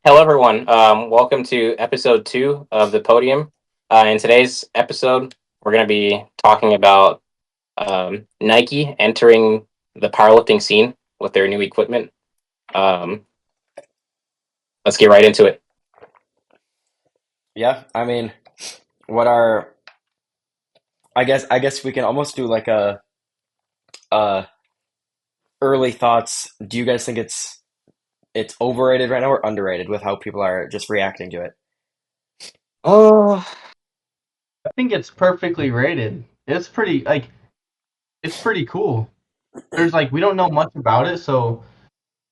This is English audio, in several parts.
Hello, everyone. Welcome to episode 2 of the Podium. In today's episode, we're going to be talking about Nike entering the powerlifting scene with their new equipment. Um, let's get right into it. Yeah, I mean, what are I guess we can almost do like a early thoughts. Do you guys think it's overrated right now or underrated with how people are just reacting to it? Oh, I think it's perfectly rated. It's pretty cool. We don't know much about it, so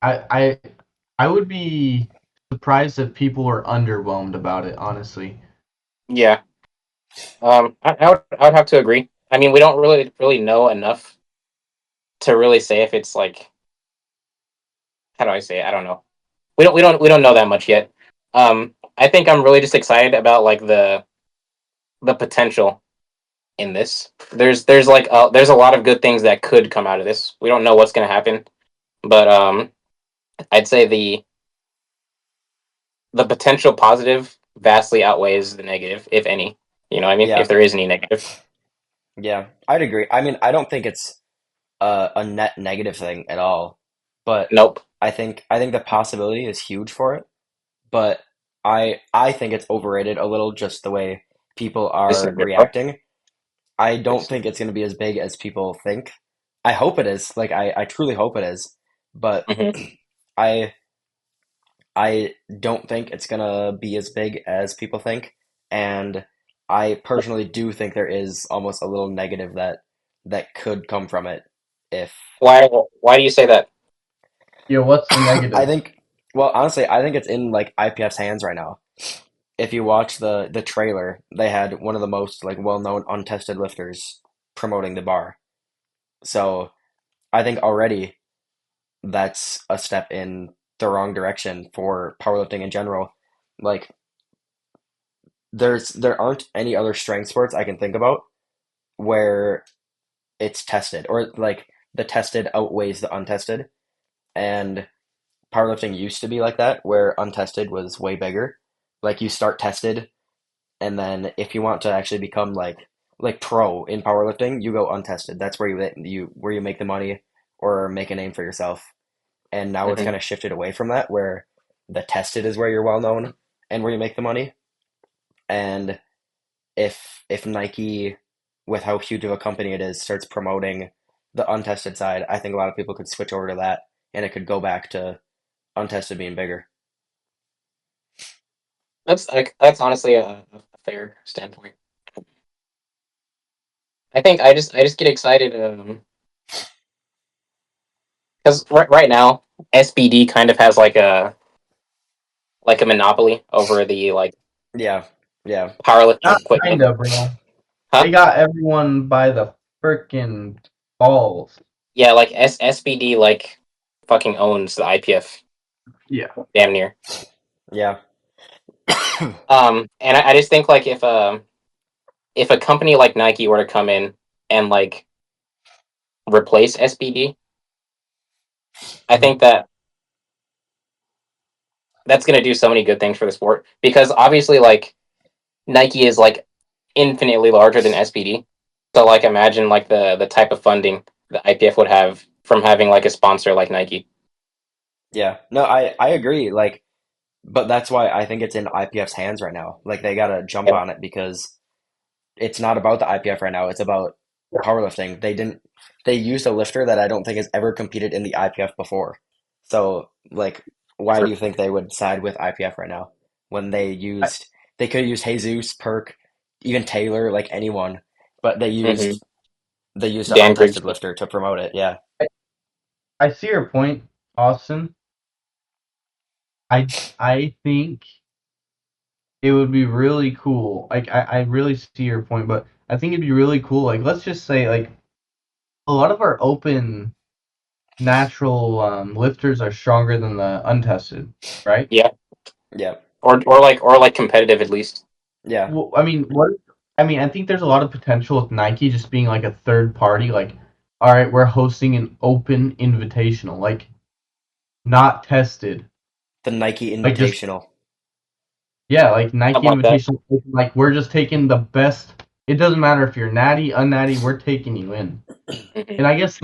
I I I would be surprised if people were underwhelmed about it, honestly. yeah. I would have to agree. I mean, we don't really know enough to really say if it's like, how do I say it? I don't know. We don't know that much yet. I think I'm really just excited about like the potential in this. There's a lot of good things that could come out of this. We don't know what's going to happen, but I'd say the potential positive vastly outweighs the negative, if any. You know what I mean? If Yeah, there is any negative. yeah, I'd agree. I mean, I don't think it's a net negative thing at all, but Nope. I think the possibility is huge for it. But I think it's overrated a little just the way people This is are a good part. reacting. I don't think it's going to be as big as people think. I hope it is. Like I truly hope it is. But Mm-hmm. I I don't think it's going to be as big as people think. And I personally do think there is almost a little negative that could come from it if Why do you say that? Yeah, what's the I negative? think well honestly I think it's in like IPF's hands right now. If you watch the trailer, they had one of the most like well-known untested lifters promoting the bar. So I think already that's a step in the wrong direction for powerlifting in general. Like there aren't any other strength sports I can think about where it's tested or like the tested outweighs the untested. And powerlifting used to be like that where untested was way bigger. Like you start tested and then if you want to actually become like pro in powerlifting, you go untested. That's where you make the money or make a name for yourself. And now it's Mm-hmm. kind of shifted away from that where the tested is where you're well known and where you make the money. And if Nike, with how huge of a company it is, starts promoting the untested side, I think a lot of people could switch over to that and it could go back to untested being bigger. That's honestly a fair standpoint. I just get excited because right now SBD kind of has like a monopoly over the like Yeah, yeah, powerlifting Not equipment. kinda, bro. Huh? They got everyone by the frickin' balls. Yeah, like SBD like fucking owns the IPF Yeah. damn near. yeah. And I just think like if a company like Nike were to come in and like replace SBD, I Mhm. think that's gonna do so many good things for the sport because obviously like Nike is like infinitely larger than SBD. So like imagine like the type of funding the IPF would have from having like a sponsor like Nike. Yeah, no, I agree. Like, but that's why I think it's in IPF's hands right now. Like, they gotta jump Yeah. on it because it's not about the IPF right now. It's about powerlifting. They used a lifter that I don't think has ever competed in the IPF before. So, like, why do you think they would side with IPF right now when I, they could have used Jesus, Perk, even Taylor, like anyone, but Mm-hmm. they used an Dan untested Grigsby. lifter to promote it. Yeah, I I see your point, Austin. I think it would be really cool. I really see your point, but I think it'd be really cool. Like let's just say like a lot of our open natural lifters are stronger than the untested, right? Yeah. yeah, Or like competitive at least. yeah, Well, I think there's a lot of potential with Nike just being like a third party. Like, all right, we're hosting an open invitational, like not tested. The Nike Like just Invitational. yeah, like Nike Something like that. Invitational. Like we're just taking the best. It doesn't matter if you're natty, unnatty. We're taking you in. Hmm. And I guess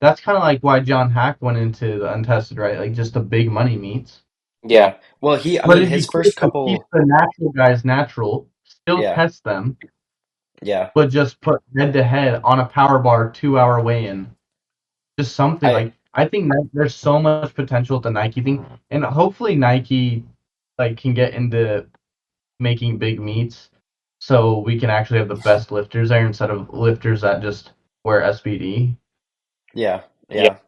that's kind of like why John Hack went into the untested, right? Like just the big money meets. Yeah, Yeah. Well, I But mean, it'd be his cool first to keep couple. the natural guys natural, still Yeah. test them, Yeah. but just put head to head on a power bar 2 hour weigh in. Just something I. like I think that there's so much potential with the Nike thing, and hopefully Nike like can get into making big meets, so we can actually have the best lifters there instead of lifters that just wear SBD. Yeah. yeah. Yeah.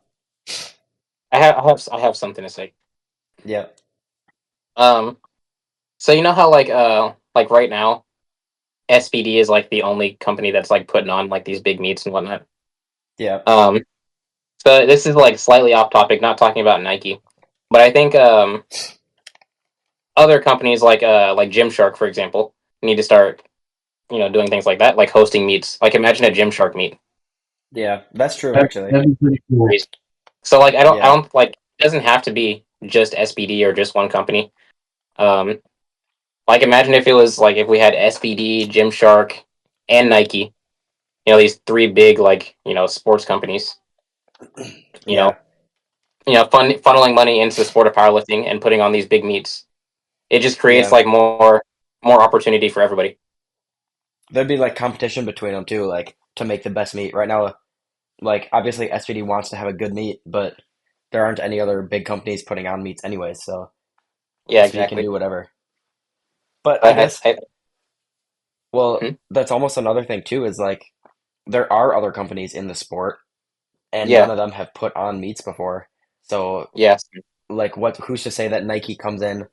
I have something to say. Yeah. Um, so you know how like right now SPD is like the only company that's like putting on like these big meets and whatnot. Yeah. Um, so this is like slightly off topic, not talking about Nike, but I think other companies like Gymshark, for example, need to start doing things like that, like hosting meets. Like imagine a Gymshark meet. Yeah. That's true, That, actually. that'd be pretty cool. Crazy. So like I Yeah. don't like it doesn't have to be just SBD or just one company. Um, like imagine if it was like if we had SBD, Gymshark, and Nike. These three big sports companies. You know, Yeah. funneling money into the sport of powerlifting and putting on these big meets. It just creates Yeah. like more opportunity for everybody. There'd be like competition between them too, like to make the best meet. Right now, like obviously SVD wants to have a good meet, but there aren't any other big companies putting on meets anyways, so Yeah, SVD can exactly. do whatever. But I But guess, I well, hmm? that's almost another thing too, is like there are other companies in the sport and none Yeah, of them have put on meets before. So yes, like who's to say that Nike comes in,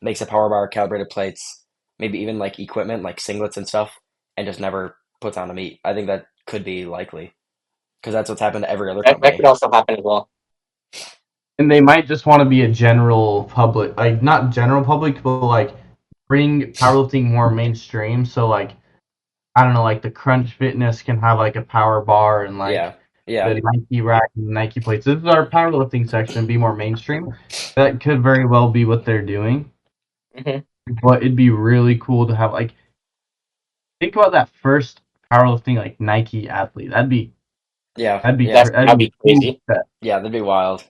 makes a power bar, calibrated plates, maybe even like equipment like singlets and stuff, and just never puts on a meet. I think that could be likely because that's what's happened to every other that could company. also happen as well. And they might just want to be a general public, like not general public, but like bring powerlifting more mainstream. So like I don't know, like the Crunch Fitness can have like a power bar and like Yeah, yeah, the Nike rack and the Nike plates. This is our powerlifting section, be more mainstream. That could very well be what they're doing. Hmm. But it'd be really cool to have like think about that first powerlifting like Nike athlete. yeah, That'd be yeah, That'd that'd be be cool. crazy. yeah. That'd be wild.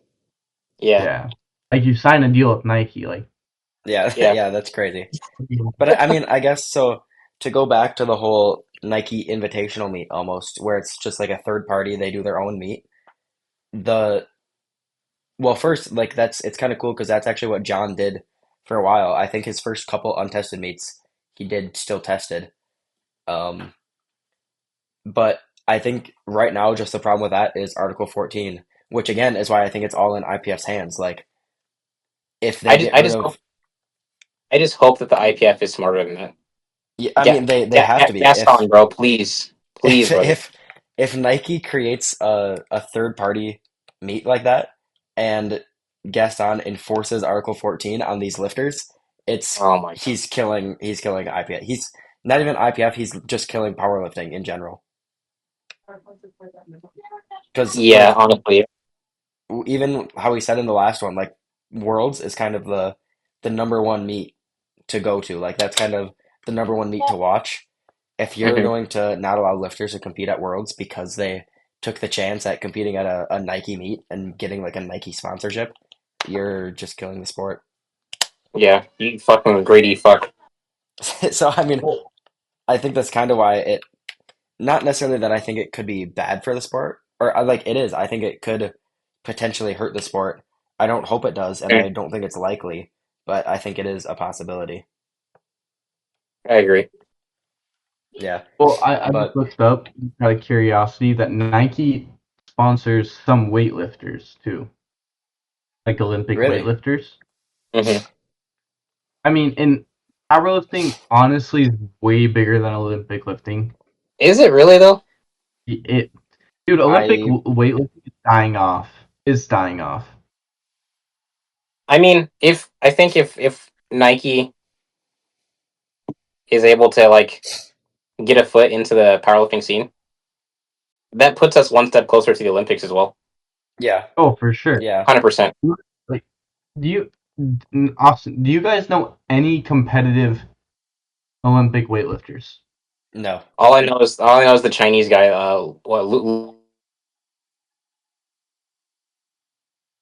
Yeah, Yeah, like you sign a deal with Nike, like Yeah, yeah. yeah. That's crazy. But I mean, I guess so. To go back to the whole Nike Invitational meet, almost where it's just like a third party, they do their own meet. The Well, first, like it's kind of cool because that's actually what John did for a while. I think his first couple untested meets, he did still tested. Um, but I think right now, just the problem with that is Article 14, which again is why I think it's all in IPF's hands. Like, if I they just get I rid just hope of, I just hope that the IPF is smarter than that. yeah, I mean, they have to be. Gaston, bro, please, please, If brother. if if Nike creates a third party meet like that and Gaston enforces Article 14 on these lifters, it's Oh my god. he's killing IPF. He's not even IPF, he's just killing powerlifting in general. Because Yeah, like honestly. even how he said in the last one, like Worlds is kind of the number one meet to go to. Like that's kind of the number one meet to watch. If you're Hmm. going to not allow lifters to compete at Worlds because they took the chance at competing at a Nike meet and getting like a Nike sponsorship, you're just killing the sport. Yeah, you fucking greedy fuck. So I mean, I think that's kind of why not necessarily that I think it could be bad for the sport, or like it is. I think it could potentially hurt the sport. I don't hope it does, and Mm, I don't think it's likely, but I think it is a possibility. I agree. Yeah, well, I just but looked up out of curiosity that Nike sponsors some weightlifters too, like Olympic really, weightlifters. Hmm. I mean, in powerlifting, honestly, is way bigger than Olympic lifting. Is it really though? It, dude, Olympic I weightlifting is dying off. Is dying off. I mean, if I think if Nike is able to like get a foot into the powerlifting scene, that puts us one step closer to the Olympics as well. yeah, Oh, for sure. yeah, 100%. Like, do you? Austin, do you guys know any competitive Olympic weightlifters? No. All I know is the Chinese guy. What?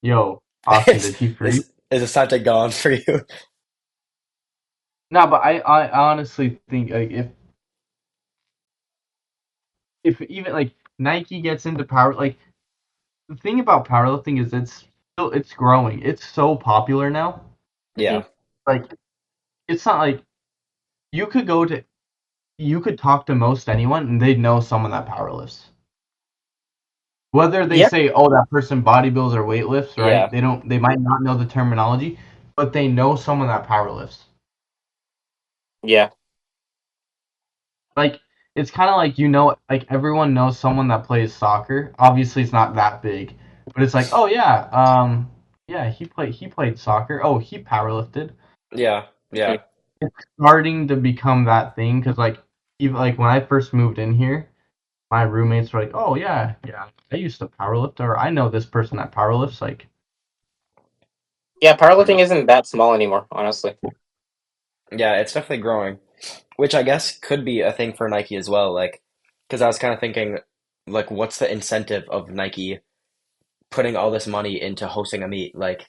Yo, Austin, is did he freeze? is Asante gone for you? No, but I honestly think like if even like Nike gets into power, like the thing about powerlifting is it's growing. It's so popular now. Yeah. Like it's not like you could go to you could talk to most anyone and they'd know someone that powerlifts. Whether they Yeah, say, "Oh, that person bodybuilds or weightlifts," right? Yeah. They might not know the terminology, but they know someone that powerlifts. yeah, Like it's kind of like like everyone knows someone that plays soccer. Obviously, it's not that big, but it's like, "Oh yeah, yeah, he played soccer. Oh, he powerlifted." Yeah. mhm, Yeah. It's starting to become that thing because like even like when I first moved in here, my roommates were like, "Oh yeah, yeah, I used to powerlift, or I know this person that powerlifts." Like, yeah. Powerlifting isn't that small anymore, honestly. Yeah, it's definitely growing, which I guess could be a thing for Nike as well. Like, because I was kind of thinking, like, what's the incentive of Nike putting all this money into hosting a meet? Like,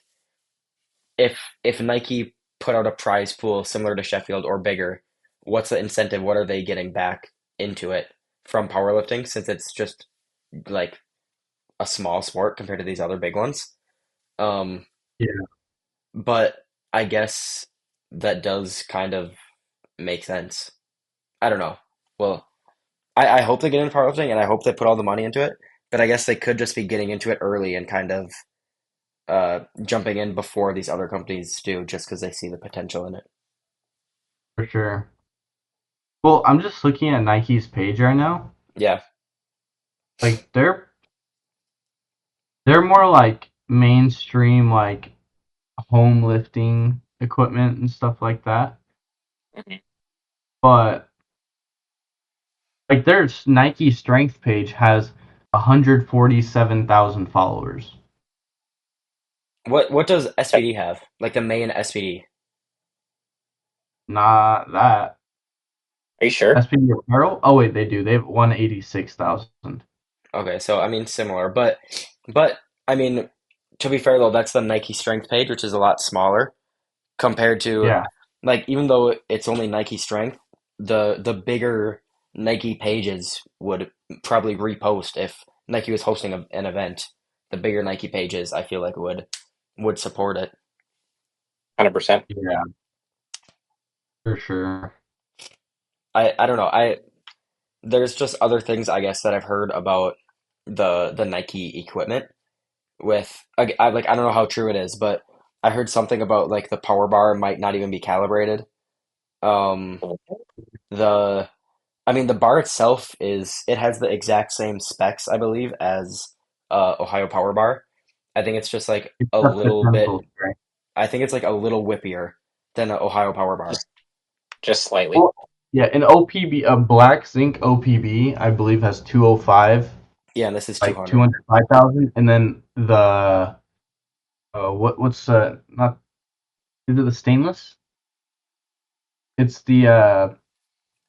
if Nike put out a prize pool similar to Sheffield or bigger, what's the incentive? What are they getting back into it from powerlifting since it's just like a small sport compared to these other big ones? Um, yeah, but I guess that does kind of make sense. I don't know. Well, I hope they get into powerlifting and I hope they put all the money into it, but I guess they could just be getting into it early and kind of jumping in before these other companies do just because they see the potential in it. for sure. Well, I'm just looking at Nike's page right now. Yeah. Like they're more like mainstream like home lifting equipment and stuff like that. Mhm. But like their Nike strength page has 147,000 followers. What does SBD have? Like the main SBD? Not that. Are you sure? SPD Apparel? Oh wait, they do. They have 186,000. Okay, so I mean similar, but I mean to be fair though, that's the Nike strength page, which is a lot smaller compared to Yeah, like even though it's only Nike strength, the bigger Nike pages would probably repost if Nike was hosting an event. The bigger Nike pages, I feel like would support it. 100%. yeah, for sure. I don't know. There's just other things I guess that I've heard about the Nike equipment with like I don't know how true it is, but I heard something about like the power bar might not even be calibrated. Um, the I mean, the bar itself it has the exact same specs, I believe, as Ohio Power Bar. I think it's just like a Except the little bit. tensile strength. I think it's like a little whippier than an Ohio Power Bar. Just just slightly. Well, yeah, an OPB, a black zinc OPB, I believe has 205, Yeah, and this is like 200. 205,000, and then the what's not is it the stainless? It's the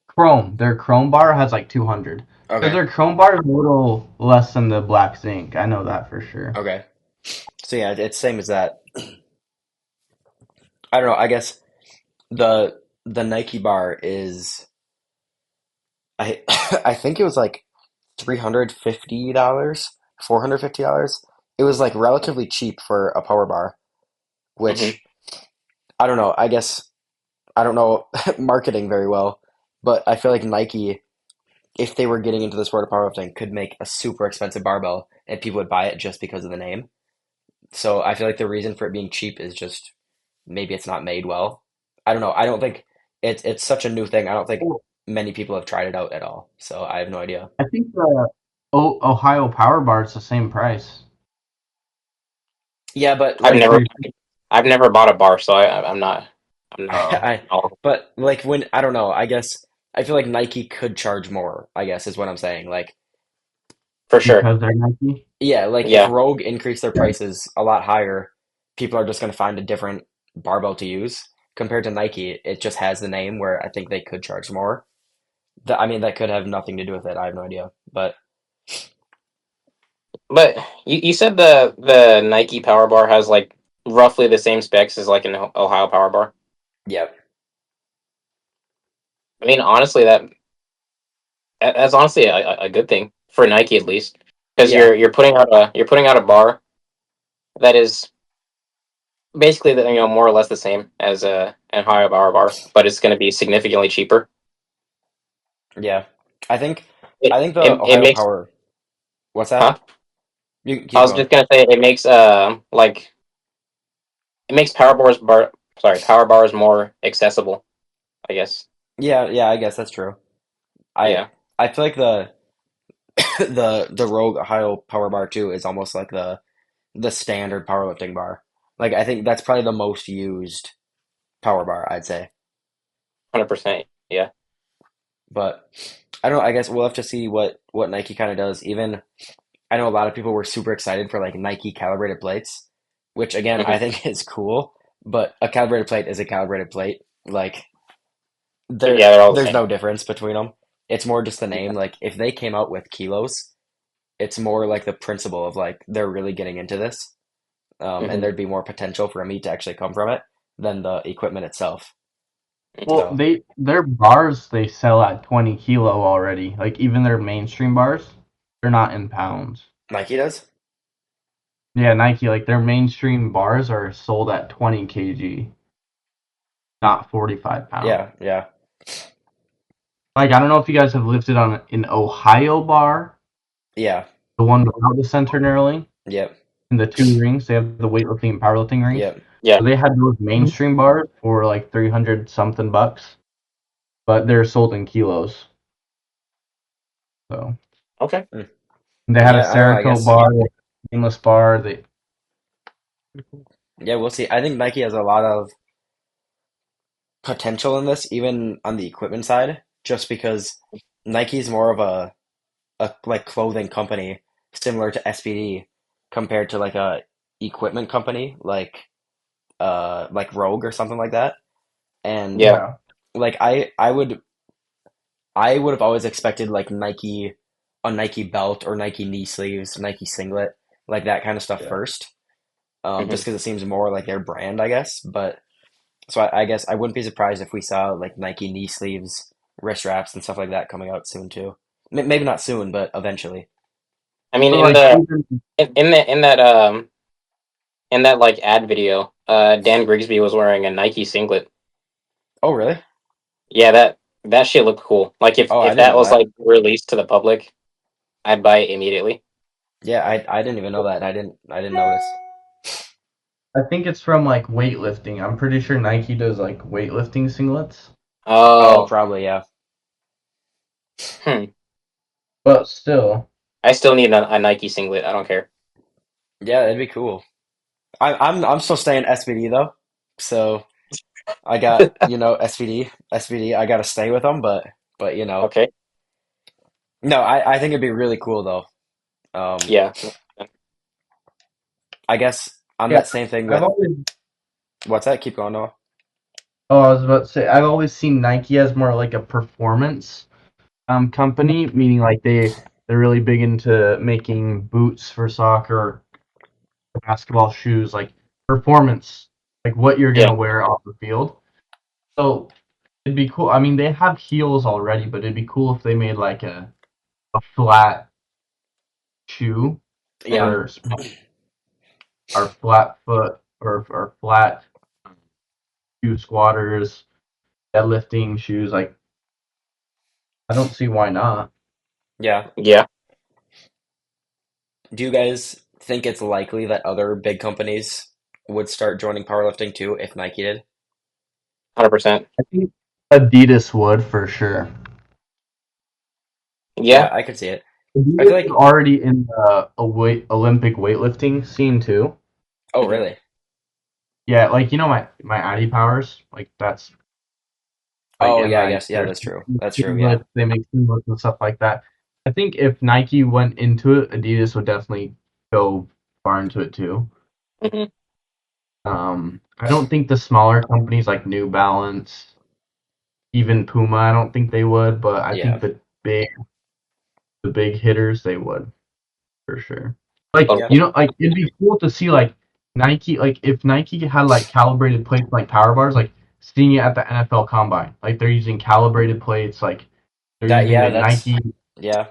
chrome. Their chrome bar has like 200. Because Okay, their chrome bar is a little less than the black zinc. I know that for sure. okay. So yeah, it's same as that. I don't know. I guess the Nike bar is I I think it was like $350, $450. It was like relatively cheap for a power bar, Hmm. which I don't know. I guess I don't know marketing very well, but I feel like Nike, if they were getting into the sport of powerlifting, could make a super expensive barbell and people would buy it just because of the name. So I feel like the reason for it being cheap is just maybe it's not made well. I don't know. I don't think it's such a new thing. I don't think Well, many people have tried it out at all. So I have no idea. I think the Ohio Power Bar is the same price. Yeah, but I've I'm like never pretty I've never bought a bar, so I'm not. I'm not. sure. I All, but like when I don't know, I guess I feel like Nike could charge more, I guess is what I'm saying. Like for sure. Because they're Nike. yeah, like if Yeah. Rogue increased their prices a lot higher, people are just going to find a different barbell to use compared to Nike. It just has the name where I think they could charge more. I mean, that could have nothing to do with it. I have no idea, but But you said the Nike Power Bar has like roughly the same specs as like an Ohio Power Bar. yeah, I mean, honestly, that's honestly a good thing for Nike at least, because yeah, you're putting out a bar that is basically more or less the same as an Ohio Power Bar, but it's going to be significantly cheaper. yeah. I think It I think the it Ohio makes Power. What's that? huh? You can I keep was going. just gonna say it makes like it makes power bars more accessible, I guess. Yeah, yeah. I guess that's true. I Yeah, I feel like the the Rogue Ohio Power Bar too is almost like the standard powerlifting bar. Like I think that's probably the most used power bar, I'd say. 100%. Yeah. But I don't know, I guess we'll have to see what Nike kind of does. Even I know a lot of people were super excited for like Nike calibrated plates, which again I Hmm. think is cool, but a calibrated plate is a calibrated plate. Like Yeah, they're all the there's same. no difference between them. It's more just the name. Yeah. Like if they came out with kilos, it's more like the principle of like they're really getting into this. And Hmm. there'd be more potential for a meat to actually come from it than the equipment itself. Well, So their bars they sell at 20 kilo already. Like even their mainstream bars, they're not in pounds. Nike does? Yeah, Nike, like their mainstream bars are sold at 20 kg, not 45 pound. Yeah, yeah, Like I don't know if you guys have lifted on an Ohio bar, yeah, the one without the center knurling, yep, and the two rings. They have the weightlifting and powerlifting rings. yep. Yeah. So they had those mainstream bars for like 300 something bucks, but they're sold in kilos. So Okay. Mm. they had a Yeah, I don't know, I Cerakote guess. bar, a seamless bar. They Yeah, we'll see. I think Nike has a lot of potential in this, even on the equipment side, just because Nike's more of a like clothing company similar to SBD compared to like a equipment company like Rogue or something like that. And Yeah. yeah like I would have always expected like Nike, a Nike belt or Nike knee sleeves, Nike singlet, like that kind of stuff yeah. first. Hmm. Just because it seems more like their brand, I guess. But so I guess I wouldn't be surprised if we saw like Nike knee sleeves, wrist wraps, and stuff like that coming out soon too. Maybe not soon, but eventually. I mean, But like even in that like ad video, Dan Grigsby was wearing a Nike singlet. Oh, really? Yeah, that shit looked cool. Like Oh, I if didn't that know was that. like released to the public, I'd buy it immediately. Yeah, I didn't even know that. I didn't notice. I think it's from like weightlifting. I'm pretty sure Nike does like weightlifting singlets. Oh, Oh, probably yeah. hmm. But still, I still need a Nike singlet. I don't care. Yeah, that'd be cool. I'm still staying SBD though, so I got SBD. I got to stay with them, but Okay. no, I think it'd be really cool though. Um, Yeah. I guess on yeah, that same thing I've with always what's that? Keep going, Noah. oh I was about to say I've always seen Nike as more like a performance company, meaning like they're really big into making boots for soccer, basketball shoes, like performance, like what you're Yeah. gonna wear off the field. So it'd be cool. I mean, they have heels already, but it'd be cool if they made like a flat shoe Yeah, Hmm. for our flat foot or flat shoe squatters, deadlifting shoes. Like I don't see why not. yeah. Yeah. Do you guys think it's likely that other big companies would start joining powerlifting too if Nike did? 100%. I think Adidas would for sure. Yeah, Yeah. I could see it. I feel Adidas is like, already in the Olympic weightlifting scene too. oh, Hmm. really? Yeah, like my Addy Powers, like that's like Oh, and yeah, I like guess. Yeah, there's that's true. That's true. Yeah. singlets, they make singlets and stuff like that. I think if Nike went into it, Adidas would definitely go far into it too. Hmm. I don't think the smaller companies like New Balance, even Puma, I don't think they would, but I think Yeah. the big hitters they would for sure. Like Yeah. like it'd be cool to see like Nike, like if Nike had like calibrated plates like power bars, like seeing it at the NFL Combine, like they're using calibrated plates, like they're That using yeah, the that's Nike, yeah.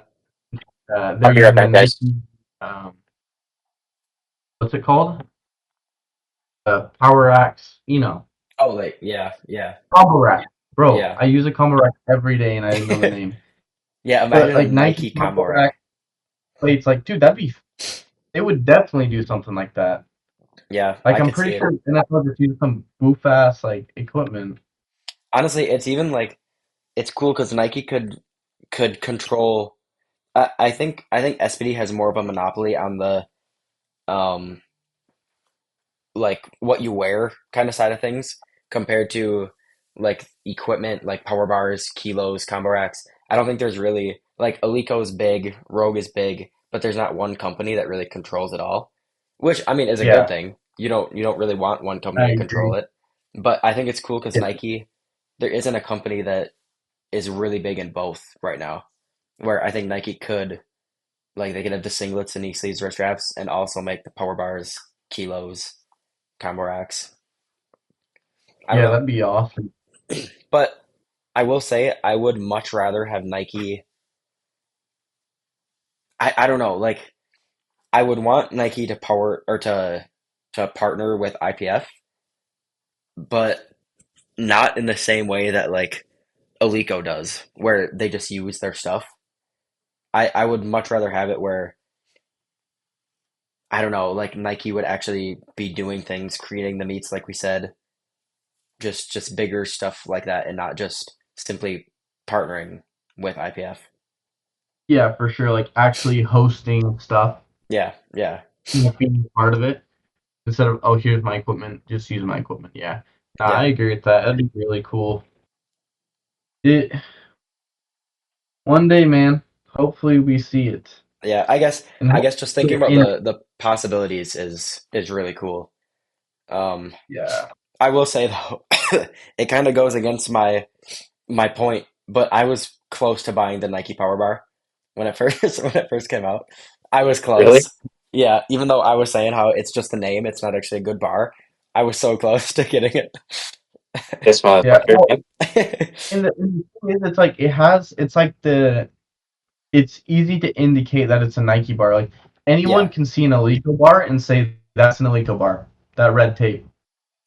I'll they're be right using the back, guys. Nike, um, what's it called? Power Racks, Oh like yeah. combo rack, bro. Yeah. I use a combo rack every day, and I didn't know the name. Yeah, But imagine a like Nike Nike combo combo rack. rack plates, like dude, they would definitely do something like that. Yeah, Like I I'm could see pretty it. sure NFL just uses some goof ass like equipment. Honestly, it's even like it's cool because Nike could control. I think SPD has more of a monopoly on the um like what you wear kind of side of things compared to like equipment like power bars, kilos, combo racks. I don't think there's really like Alico is big, Rogue is big, but there's not one company that really controls it all, which I mean is a good Yeah, thing. You don't really want one company I to control agree. it, but I think it's cool because Yeah, Nike, there isn't a company that is really big in both right now. Where I think Nike could like they could have the singlets and knee sleeves, wrist straps, and also make the power bars, kilos, combo racks. I don't yeah, know. that'd be awesome. But I will say I would much rather have Nike. I don't know, like I would want Nike to power or to partner with IPF, but not in the same way that like Alico does, where they just use their stuff. I would much rather have it where I don't know, like Nike would actually be doing things, creating the meets like we said, just bigger stuff like that, and not just simply partnering with IPF. Yeah, for sure. Like actually hosting stuff, Yeah, yeah, being part of it instead of oh here's my equipment, just use my equipment. Yeah, no, I yeah, agree with that. That'd be really cool. It one day, man. Hopefully we see it, yeah. I guess and I guess just thinking hopefully about in the possibilities is really cool. Um, yeah, I will say though, it kind of goes against my point, but I was close to buying the Nike Power Bar when it first when it first came out. I was Really? close. Yeah, even though I was saying how it's just a name, it's not actually a good bar. I was so close to getting This yeah. motherfucker, Well, man. and the thing is, it's like it's like it's easy to indicate that it's a Nike bar. Like anyone Yeah, can see an Alico bar and say that's an Alico bar. That red tape,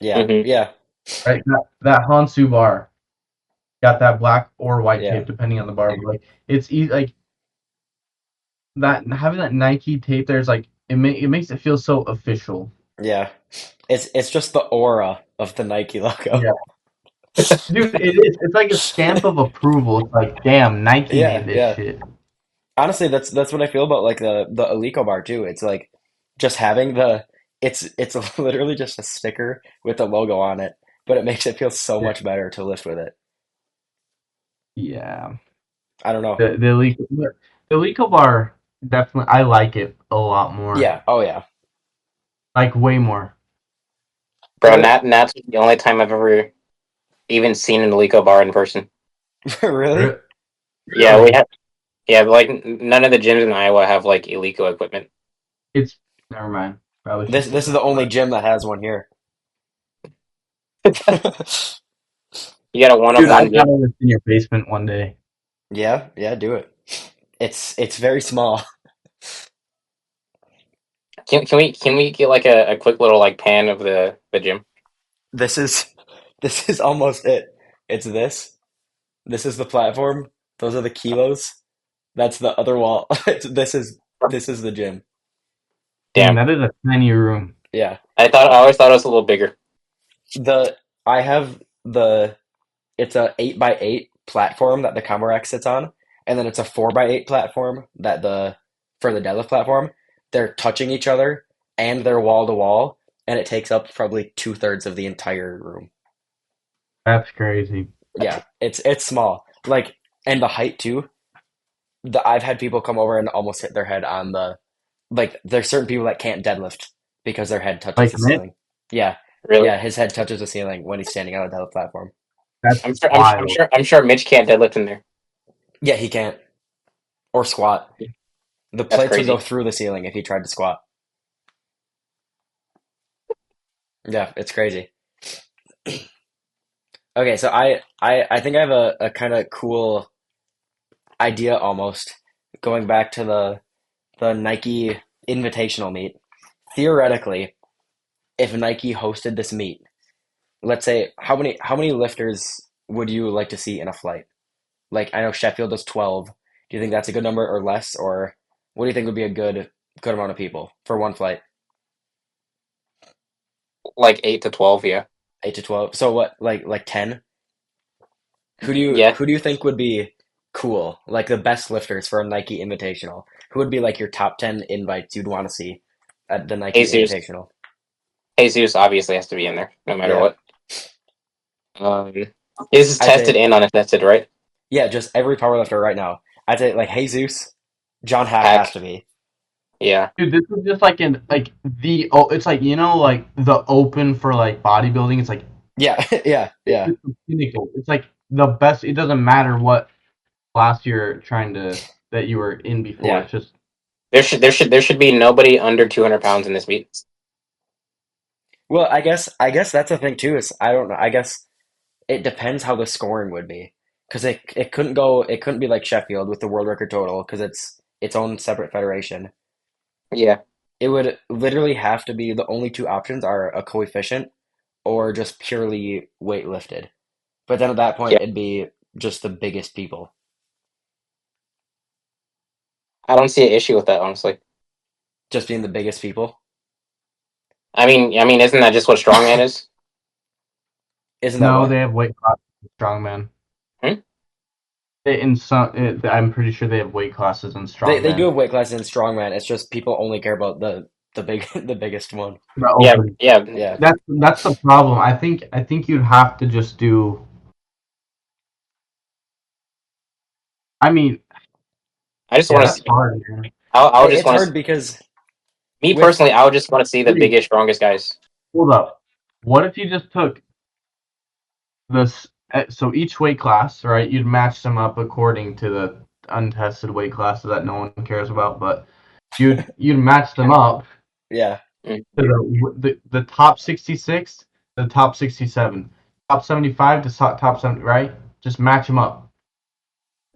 yeah, Hmm. yeah, right? That Hansu bar got that black or white yeah, tape depending on the bar. But like it's easy, like that having that Nike tape. There's like it makes it feel so official. yeah. It's just the aura of the Nike logo. Yeah, dude, it is. It's like a stamp of approval. It's like, damn, Nike made Yeah, this yeah. shit. Honestly, that's what I feel about like the Alico bar too. It's like just having it's literally just a sticker with the logo on it, but it makes it feel so Yeah, much better to lift with it. yeah. I don't know. The Alico bar definitely. I like it a lot more. Yeah. Oh yeah. Like way more. Bro, Nat's the only time I've ever even seen an Alico bar in person. Really? Yeah, we Really? have. Yeah, but like none of the gyms in Iowa have like Alico equipment. It's never mind. Probably This shouldn't say this is the that, only but gym that has one here. You got a one of dude, I one gym. gotta live in your basement one day. Yeah, yeah, do it. It's very small. Can we get like a quick little like pan of the gym? This is this is almost it. It's this. This is the platform. Those are the kilos. That's the other wall. This is the gym. Dang, Damn. that is a tiny room. Yeah. I always thought it was a little bigger. The I have the it's a 8x8 platform that the combo rack sits on, and then it's a 4x8 platform that the for the deadlift platform. They're touching each other and they're wall to wall, and it takes up probably two-thirds of the entire room. That's crazy. Yeah, it's small. Like and the height too. I've had people come over and almost hit their head on the like there's certain people that can't deadlift because their head touches Like the Mitt, ceiling. Yeah. Really? Yeah, his head touches the ceiling when he's standing on a deadlift platform. That's I'm sure. wild. I'm sure Mitch can't deadlift in there. Yeah, he can't. Or squat. The That's plates would go crazy. through the ceiling if he tried to squat. Yeah, it's crazy. Okay, so I think I have a kind of cool idea almost going back to the Nike Invitational meet. Theoretically, if Nike hosted this meet, let's say how many lifters would you like to see in a flight? Like I know Sheffield does 12. Do you think that's a good number or less, or what do you think would be a good amount of people for one flight? Like 8 to 12. Yeah. 8 to 12. So what, like 10? Who do you Yeah. who do you think would be cool? Like the best lifters for a Nike Invitational? Who would be like your top 10 invites you'd want to see at the Nike Jesus. Invitational? Jesus obviously has to be in there, no matter Yeah, what. Um, this is I'd tested say and unattested, right? yeah, just every powerlifter right now. I'd say like Jesus, John Hack has Hack. to be. Yeah. Dude, this is just like it's like like the open for like bodybuilding. It's like Yeah, yeah, yeah, it's the pinnacle. It's like the best. It doesn't matter what class you're trying to that you were in before. yeah. It's just There should be nobody under 200 pounds in this meet. Well, I guess that's the thing too. Is I don't know. I guess it depends how the scoring would be because it couldn't be like Sheffield with the world record total because it's its own separate federation. Yeah. It would literally have to be the only two options are a coefficient or just purely weight lifted. But then at that point, Yeah. it'd be just the biggest people, I don't see an issue with that, honestly. just being the biggest people. Isn't that just what strongman is? Isn't that no. They what? have weight classes in strongman. Hmm? I'm pretty sure they have weight classes in They do strongman. have weight classes in strongman. It's just people only care about the big the biggest one. The Yeah. open. Yeah. Yeah. That's the problem. I think you'd have to just do. I mean, I just yeah, want to that's see. hard, man. I'll just It's want to. hard because Me with personally, I would just want to see the Wait, biggest, strongest guys. hold up. What if you just took this? So each weight class, right? You'd match them up according to the untested weight classes that no one cares about, but you'd match them up yeah, to the top 66, the top 67, top 75 to top 70, right? Just match them up.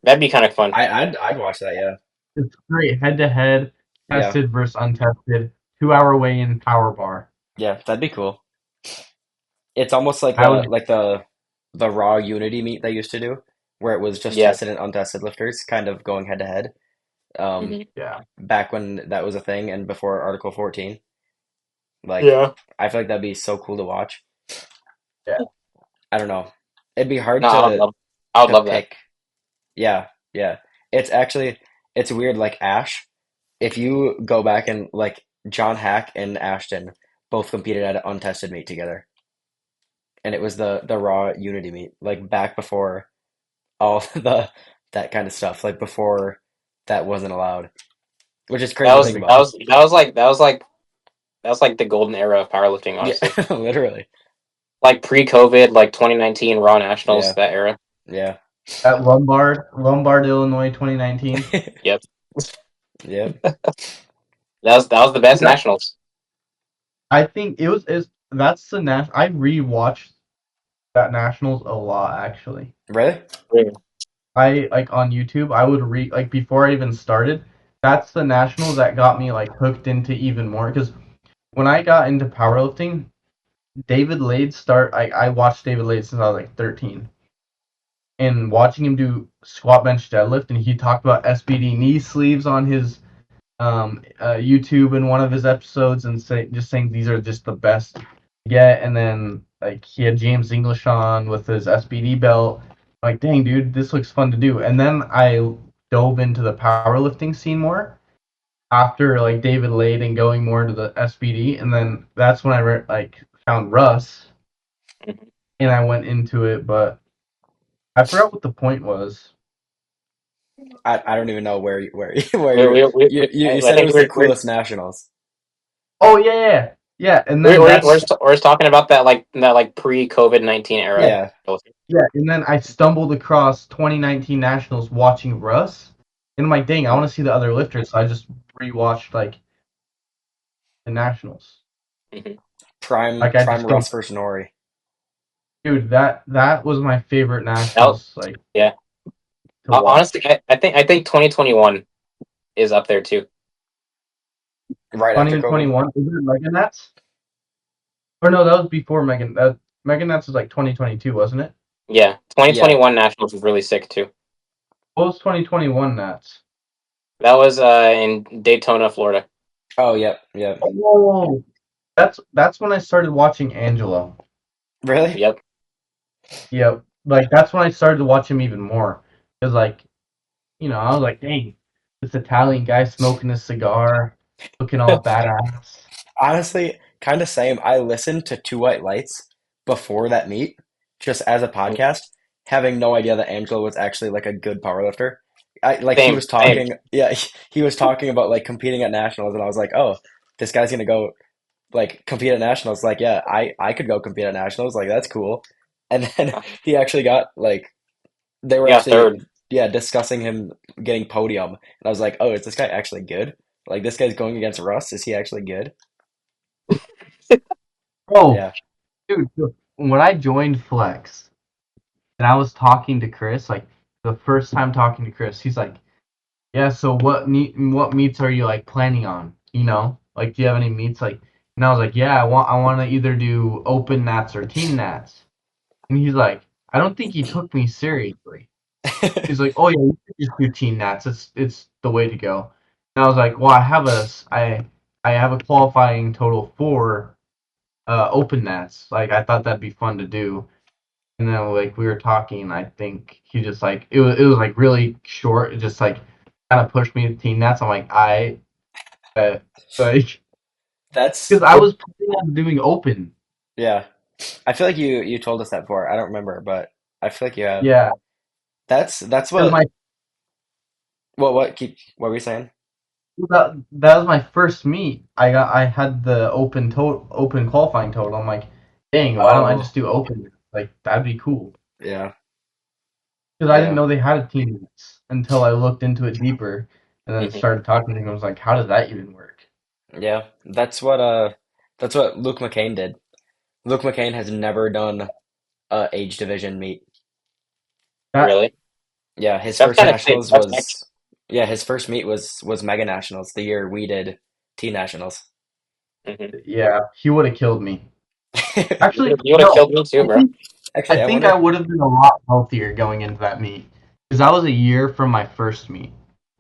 That'd be kind of fun. I'd watch that. Yeah, It's great head to head, yeah, tested versus untested, 2 hour weigh in power bar. yeah. That'd be cool. It's almost like I the would, like the raw unity meet they used to do, where it was just Yeah. tested and untested lifters, kind of going head to head. Mhm. yeah, Back when that was a thing and before Article 14. Like, Yeah. I feel like that'd be so cool to watch. yeah. I don't know. It'd be hard No, I would to love that. pick. Yeah, yeah. It's weird. Like Ash, if you go back and like John Hack and Ashton both competed at an untested meet together, and it was the raw unity meet, like back before all the that kind of stuff, like before that wasn't allowed, which is That crazy to was think about. that was like the golden era of powerlifting, Yeah, honestly. literally. Like pre-COVID, like 2019 Raw Nationals, Yeah, that era. yeah, At Lombard, Illinois, 2019. Yep. yeah. That was the best That, nationals. I think it was is that's the I rewatched that nationals a lot actually. Really? Yeah. I like on YouTube. I would read like before I even started. That's the nationals that got me like hooked into even more because when I got into powerlifting, David Lade start. I watched David Lade since I was like 13, and watching him do squat bench deadlift, and he talked about SBD knee sleeves on his YouTube in one of his episodes, and saying these are just the best yet. And then like he had James English on with his SBD belt. Like, dang, dude, this looks fun to do. And then I dove into the powerlifting scene more after like David Lade and going more into the SBD, and then that's when I like found Russ Mhm. and I went into it. But I forgot what the point was. I don't even know where We, we, we, we, you I said it think was the we're coolest nationals. Oh yeah, yeah, yeah. Yeah, and We're then we're, we're, just, we're just talking about that pre-COVID-19 era. yeah, Yeah. yeah, and then I stumbled across 2019 Nationals watching Russ, and I'm like, dang, I want to see the other lifters. So I just rewatched like the Nationals. Mhm. Prime Like I prime just Russ versus Nori. dude, that was my favorite Oh, Nationals like yeah. to Honestly, watch. I think 2021 is up there too. Right after COVID. 2021 is it Megan Nats? Or no, that was before Megan. Megan Nats was like 2022, wasn't it? Yeah, Yeah. 2021 Nationals was really sick too. What was 2021 Nats? That was in Daytona, Florida. Oh, yep, yep. Oh, that's when I started watching Angelo. Really? Yep. Yep, like that's when I started to watch him even more. Cause like I was like, dang, this Italian guy smoking a cigar, looking all badass. Honestly, kind of same. I listened to Two White Lights before that meet, just as a podcast, having no idea that Angelo was actually like a good powerlifter. He Same, was same. talking, yeah, he was talking about like competing at nationals, and I was like, oh, this guy's gonna go like compete at nationals. Like, yeah, I could go compete at nationals. Like, that's cool. And then he actually got like they were Yeah, actually, third. yeah, discussing him getting podium, and I was like, oh, is this guy actually good? Like, this guy's going against Russ. Is he actually good? Oh, Yeah. dude, when I joined Flex and I was talking to Chris, like the first time talking to Chris, he's like, yeah, so what meets are you like planning on? Like do you have any meets like? And I was like, yeah, I want to either do open nats or team nats. And he's like, I don't think he took me seriously. He's like, oh yeah, you should just do team nats. It's the way to go. And I was like, well, I have a qualifying total for open nats. Like I thought that'd be fun to do. And then like we were talking, I think he just like it was like really short. It just like kind of pushed me to team nats. I'm like like That's because I was planning on doing open. yeah. I feel like you told us that before. I don't remember, but I feel like you have. Yeah, That's because what what were you saying? that was my first meet. I had the open qualifying total. I'm like, dang, why don't I Oh, just do open? Like that'd be cool. yeah. Because I didn't Yeah. know they had a team nats until I looked into it deeper and then Hmm. started talking to him. I was like, how does that even work? Yeah. That's what Luke McCain did. Luke McCain has never done a age division meet. That Really? Yeah, his That's first kind of sick. nationals That's extra. was yeah, his first meet was mega nationals the year we did T nationals. Hmm. Yeah, he would have killed me. Actually, You would have no. killed me too, I bro. think I Actually, I think I wonder. would have been a lot healthier going into that meet because I was a year from my first meet.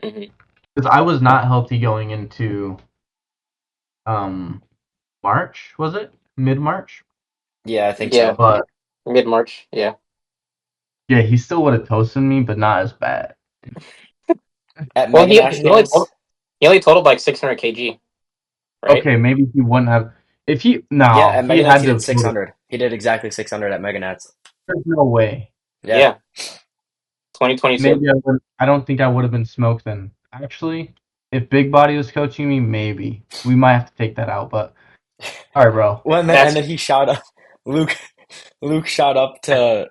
Hmm. Because I was not healthy going into um March, was it? Mid March? Yeah, I think Yeah, so. But mid March. Yeah. yeah, he still would have toasted me, but not as bad. At Well, mega nationals, he only totaled like 600 kg, right? Okay, maybe he wouldn't have. If he yeah, no, at he mega nats had he to did have totaled. 600. He did exactly 600 at mega nats. There's no way. Yeah. Yeah, 2022. Maybe I would. I don't think I would have been smoked then. Actually, if Big Body was coaching me, maybe we might have to take that out. But all right, bro. Well, and That's then he shot up. Luke Luke shot up to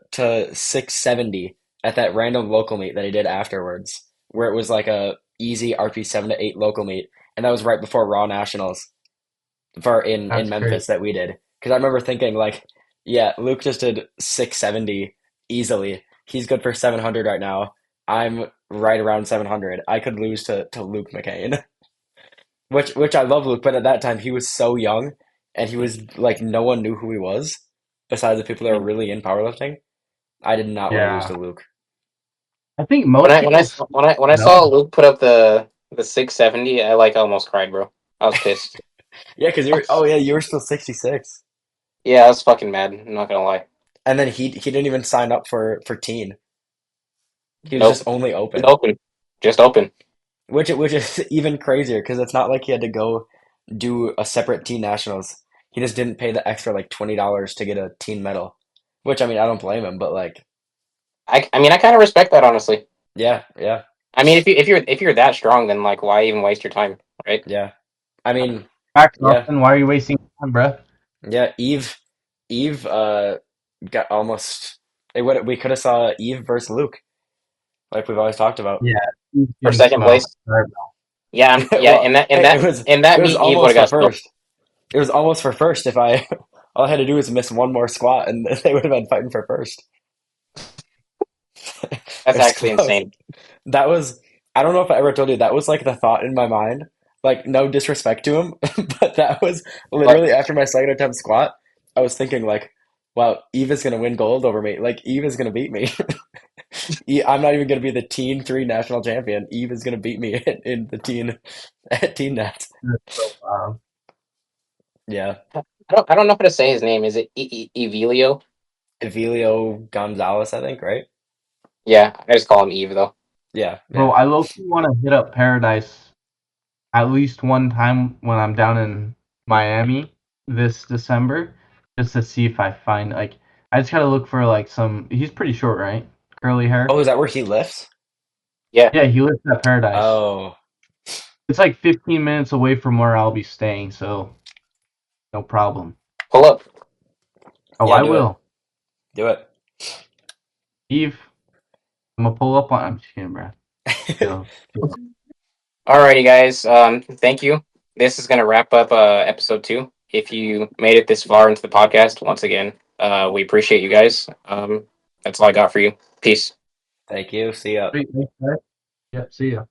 670 at that random local meet that he did afterwards, where it was like a easy RP 7 to 8 local meet, and that was right before Raw Nationals for in That's crazy. Memphis that we did. Because I remember thinking like, yeah, Luke just did 670 easily. He's good for 700 right now. I'm right around 700. I could lose to Luke McCain. Which I love Luke, but at that time he was so young and he was like no one knew who he was besides the people that were really in powerlifting. I did not want to lose Yeah, to Luke. I think when most people I saw know. Luke put up the 670. I like almost cried, bro. I was pissed. Yeah, because you were oh yeah, you were still 66. Yeah, I was fucking mad. I'm not gonna lie. And then he didn't even sign up for teen. He was just Nope. only Just open. open. Just open. Which is even crazier because it's not like he had to go do a separate teen nationals. He just didn't pay the extra like $20 to get a teen medal. Which I mean I don't blame him, but like I mean, I kind of respect that, honestly. yeah, yeah, I mean, if you're that strong, then like, why even waste your time, right? yeah. I mean Max Yeah, Austin, why are you wasting time, bruh? yeah. Eve got almost. We could have saw Eve versus Luke, like we've always talked about. Yeah, he's For getting second place. smoked. Sorry. Yeah, yeah. Well, In that in hey, that in that it was meet, Eve would almost have for got smoked. first. It was almost for first. If I all I had to do was miss one more squat, and they would have been fighting for first. It That's was actually close. insane. That was. I don't know if I ever told you that was like the thought in my mind. Like no disrespect to him, but that was But literally after my second attempt squat. I was thinking like, wow, Eve is gonna win gold over me. Like Eve is gonna beat me. I'm not even gonna be the teen three national champion. Eve is gonna beat me in the teen at teen nets. That's so wild. Yeah, I don't know how to say his name. Is it Evelio? Evelio Gonzalez, I think, right? Yeah, I just call him Eve though. Yeah, Bro, yeah. I low key want to hit up Paradise at least one time when I'm down in Miami this December, just to see if I find like I just gotta look for like some. He's pretty short, right? Curly Oh, hair. is that where he lifts? Yeah, Yeah, he lives at Paradise. Oh, It's like 15 minutes away from where I'll be staying, so no problem. pull up. Oh, yeah, I do it. will. Do it. Eve, I'm gonna pull up on. I'm just kidding, bro. Chill. Alrighty, guys. Thank you. This is gonna wrap up episode 2. If you made it this far into the podcast, once again, we appreciate you guys. That's all I got for you. Peace. Thank you. See ya. Wait, wait, what? Yep. See ya.